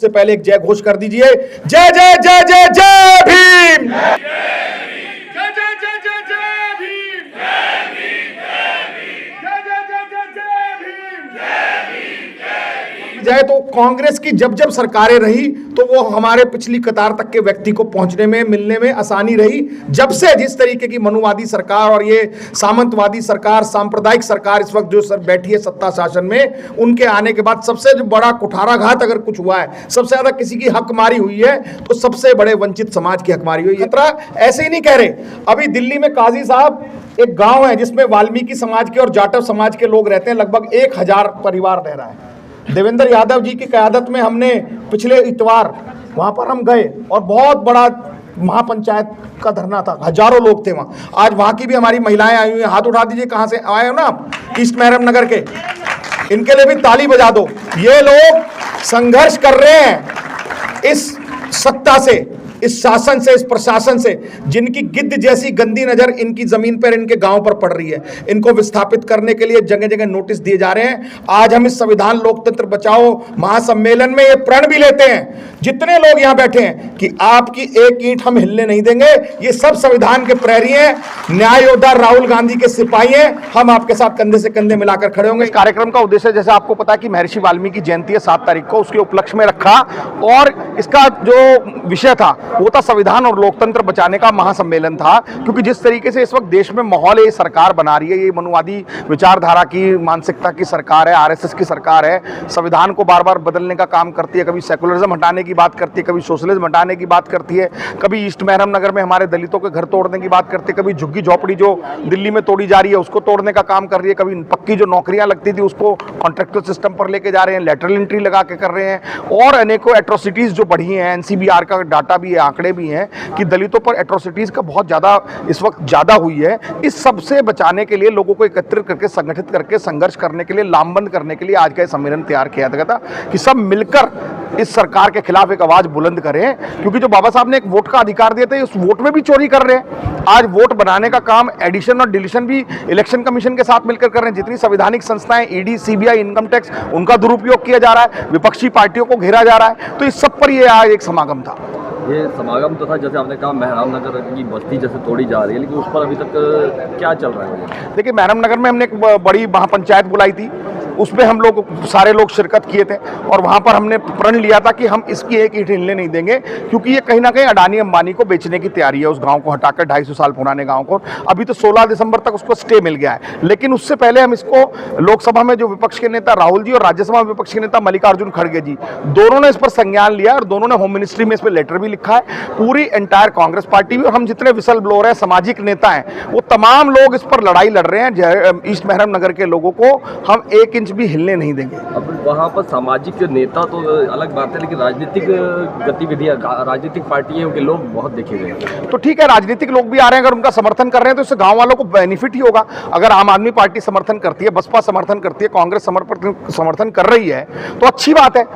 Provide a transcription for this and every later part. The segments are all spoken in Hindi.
से पहले एक जय घोष कर दीजिए। जय जय जय जय जय भीम। जाए तो कांग्रेस की जब जब सरकारें रही तो वो हमारे पिछली कतार तक के व्यक्ति को पहुंचने में मिलने में आसानी रही। जब से जिस तरीके की मनुवादी सरकार और ये सामंतवादी सरकार, सांप्रदायिक सरकार इस वक्त जो सर बैठी है सत्ता शासन में, उनके आने के बाद सबसे जो बड़ा कुठाराघात अगर कुछ हुआ है, सबसे ज्यादा किसी की हकमारी हुई है तो सबसे बड़े वंचित समाज की हकमारी हुई है। खतरा ऐसे ही नहीं कह रहे। अभी दिल्ली में काजी साहब एक गांव है जिसमें वाल्मीकि समाज के और जाटव समाज के लोग रहते हैं, लगभग 1000 परिवार रह रहा है। देवेंद्र यादव जी की क़यादत में हमने पिछले इतवार वहां पर हम गए और बहुत बड़ा महापंचायत का धरना था, हजारों लोग थे वहां। आज वहां की भी हमारी महिलाएं आई हुई हैं। हाथ उठा दीजिए, कहां से आए हो ना आप? ईस्ट महरम नगर के। इनके लिए भी ताली बजा दो। ये लोग संघर्ष कर रहे हैं इस सत्ता से, इस शासन से, इस प्रशासन से, जिनकी गिद्ध जैसी गंदी नजर इनकी जमीन पर, इनके गांव पर पड़ रही है। इनको विस्थापित करने के लिए जगह जगह नोटिस दिए जा रहे हैं। आज हम इस संविधान लोकतंत्र बचाओ महासम्मेलन में ये प्रण भी लेते हैं, जितने लोग यहां बैठे हैं, कि आपकी एक ईंट हम हिलने नहीं देंगे। ये सब संविधान के प्रहरी हैं, न्याय योद्धा राहुल गांधी के सिपाही हैं। हम आपके साथ कंधे से कंधे मिलाकर खड़े होंगे। इस कार्यक्रम का उद्देश्य, जैसे आपको पता है कि महर्षि वाल्मीकि जयंती है 7 तारीख को, उसके उपलक्ष्य में रखा और इसका जो विषय था वो था संविधान और लोकतंत्र बचाने का महासम्मेलन था। क्योंकि जिस तरीके से इस वक्त देश में माहौल है, ये सरकार बना रही है, ये मनुवादी विचारधारा की, मानसिकता की सरकार है, आरएसएस की सरकार है, संविधान को बार बार बदलने का काम करती है। कभी सेकुलरिज्म हटाने की बात करती है, कभी सोशलिज्म हटाने की बात करती है, कभी ईस्ट महरम नगर में हमारे दलितों के घर तोड़ने की बात करती है, कभी झुग्गी झोपड़ी जो दिल्ली में तोड़ी जा रही है उसको तोड़ने का काम कर रही है, कभी पक्की जो नौकरियां लगती थी उसको कॉन्ट्रेक्चुअल सिस्टम पर लेके जा रहे हैं, लेटरल एंट्री लगा के कर रहे हैं, और अनेकों एट्रोसिटीज जो बढ़ी हैं। एनसीबीआर का डाटा भी है, आंकड़े भी हैं कि दलितों पर एट्रोसिटीज का बहुत ज्यादा इस वक्त ज्यादा हुई है। इस सब से बचाने के लिए लोगों को एकत्रित करके, संगठित करके, संघर्ष करने के लिए, लामबंद करने के लिए आज का सम्मेलन तैयार किया गया था कि सब मिलकर इस सरकार के खिलाफ एक आवाज बुलंद करें। क्योंकि जो बाबा साहब ने एक वोट का अधिकार दिया था, उस वोट में भी चोरी कर रहे हैं। आज वोट बनाने का काम एडिशन और डिलीशन भी इलेक्शन कमीशन के साथ मिलकर कर रहे हैं। जितनी संवैधानिक संस्थाएं, ईडी, सीबीआई, इनकम टैक्स, उनका दुरुपयोग किया जा रहा है, विपक्षी पार्टियों को घेरा जा रहा है। तो इस सब पर यह आज एक समागम था। ये समागम तो था, जैसे आपने कहा महराम नगर की बस्ती जैसे तोड़ी जा रही है, लेकिन उस पर अभी तक क्या चल रहा है? देखिए, महराम नगर में हमने एक बड़ी महापंचायत बुलाई थी, उसमें हम लोग सारे लोग शिरकत किए थे और वहाँ पर हमने प्रण लिया था कि हम इसकी एक ईंट हिलने नहीं देंगे। क्योंकि ये कहीं ना कहीं अडानी अंबानी को बेचने की तैयारी है, उस गांव को हटाकर, 250 साल पुराने गांव को। अभी तो 16 दिसंबर तक उसको स्टे मिल गया है, लेकिन उससे पहले हम इसको लोकसभा में जो विपक्ष के नेता राहुल जी और राज्यसभा में विपक्ष के नेता मल्लिकार्जुन खड़गे जी, दोनों ने इस पर संज्ञान लिया और दोनों ने होम मिनिस्ट्री में इस पर लेटर भी लिखा है। पूरी एंटायर कांग्रेस पार्टी भी और हम जितने विसल ब्लोअर हैं, सामाजिक नेता हैं, वो तमाम लोग इस पर लड़ाई लड़ रहे हैं। ईस्ट महरम नगर के लोगों को हम 1 इंच भी हिलने नहीं देंगे। अब वहाँ पर सामाजिक नेता तो अलग बात है, लेकिन राजनीतिक गतिविधियां, राजनीतिक पार्टियों के लोग बहुत देखे गए। तो ठीक है, राजनीतिक लोग भी आ रहे हैं, अगर उनका समर्थन कर रहे हैं तो इससे गांव वालों को बेनिफिट ही होगा। अगर आम आदमी पार्टी समर्थन करती है, बसपा समर्थन करती है, कांग्रेस समर्थन कर रही है तो अच्छी बात है,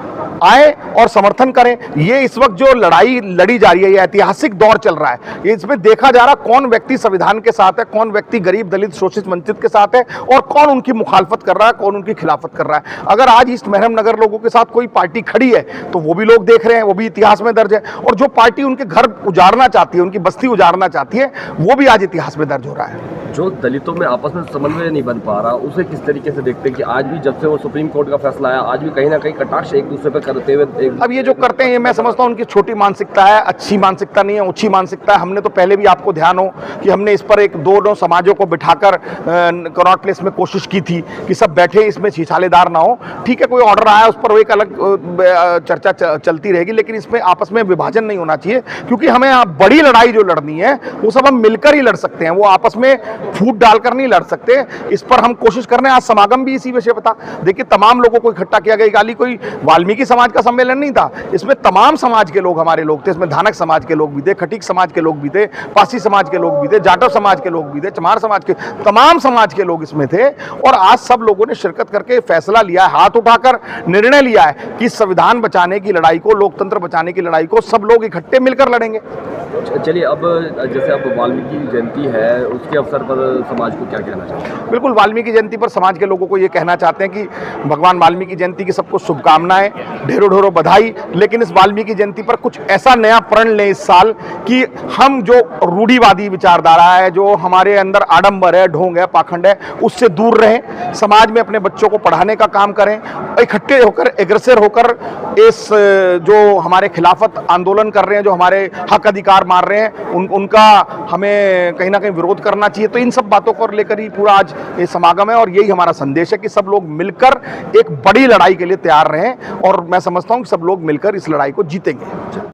आए और समर्थन करें। ये इस वक्त जो लड़ाई लड़ी जा रही है, ये ऐतिहासिक दौर चल रहा है। इसमें देखा जा रहा कौन व्यक्ति संविधान के साथ है, कौन व्यक्ति गरीब, दलित, शोषित, वंचित के साथ है और कौन उनकी मुखालफत कर रहा है, कौन उनकी खिलाफत कर रहा है। अगर आज ईस्ट महरम नगर लोगों के साथ कोई पार्टी खड़ी है तो वो भी लोग देख रहे हैं, वो भी इतिहास में दर्ज है। और जो पार्टी उनके घर उजाड़ना चाहती है, उनकी बस्ती उजाड़ना चाहती है, वो भी आज इतिहास में दर्ज हो रहा है। जो दलितों में आपस में समन्वय नहीं बन पा रहा, उसे किस तरीके से देखते हैं कि आज भी जब से वो सुप्रीम कोर्ट का फैसला आया, आज भी कहीं ना कहीं कटाक्ष एक दूसरे पर करते हुए। अब ये जो करते हैं, मैं समझता हूँ उनकी छोटी मानसिकता है, अच्छी मानसिकता नहीं है, ऊंची मानसिकता है। हमने तो पहले भी, आपको ध्यान हो कि हमने इस पर एक दो समाजों को बिठाकर कनॉट प्लेस में कोशिश की थी कि सब बैठे, इसमें छिछालेदार ना हो। ठीक है, कोई ऑर्डर आया उस पर एक अलग चर्चा चलती रहेगी, लेकिन इसमें आपस में विभाजन नहीं होना चाहिए। क्योंकि हमें बड़ी लड़ाई जो लड़नी है वो सब हम मिलकर ही लड़ सकते हैं, वो आपस में फूट डालकर नहीं लड़ सकते। इस पर हम कोशिश कर रहे हैं। आज समागम भी इसी विषय पर था। देखिए, तमाम लोगों को इकट्ठा किया गया। खाली कोई वाल्मीकि समाज का सम्मेलन नहीं था, इसमें तमाम समाज के लोग हमारे लोग थे। इसमें धानक समाज के लोग भी थे, खटीक समाज के लोग भी थे, पासी समाज के लोग भी थे, जाटव समाज के लोग भी थे, चमार समाज के, तमाम समाज के लोग इसमें थे। और आज सब लोगों ने शिरकत करके फैसला लिया है, हाथ उठाकर निर्णय लिया है कि संविधान बचाने की लड़ाई को, लोकतंत्र बचाने की लड़ाई को सब लोग इकट्ठे मिलकर लड़ेंगे। चलिए, अब जैसे अब वाल्मीकि जयंती है, उसके अवसर पर समाज को क्या कहना चाहते हैं? बिल्कुल, वाल्मीकि जयंती पर समाज के लोगों को ये कहना चाहते हैं कि भगवान वाल्मीकि जयंती की सबको शुभकामनाएं, ढेरों ढेरों बधाई। लेकिन इस वाल्मीकि जयंती पर कुछ ऐसा नया प्रण लें इस साल कि हम जो रूढ़िवादी विचारधारा है, जो हमारे अंदर आडंबर है, ढोंग है, पाखंड है, उससे दूर रहें। समाज में अपने बच्चों को पढ़ाने का काम करें, इकट्ठे होकर, एग्रेसिव होकर इस जो हमारे खिलाफत आंदोलन कर रहे हैं, जो हमारे हक अधिकार मार रहे हैं, उनका हमें कहीं ना कहीं विरोध करना चाहिए। तो इन सब बातों को लेकर ही पूरा आज ये समागम है और यही हमारा संदेश है कि सब लोग मिलकर एक बड़ी लड़ाई के लिए तैयार रहें और मैं समझता हूं कि सब लोग मिलकर इस लड़ाई को जीतेंगे।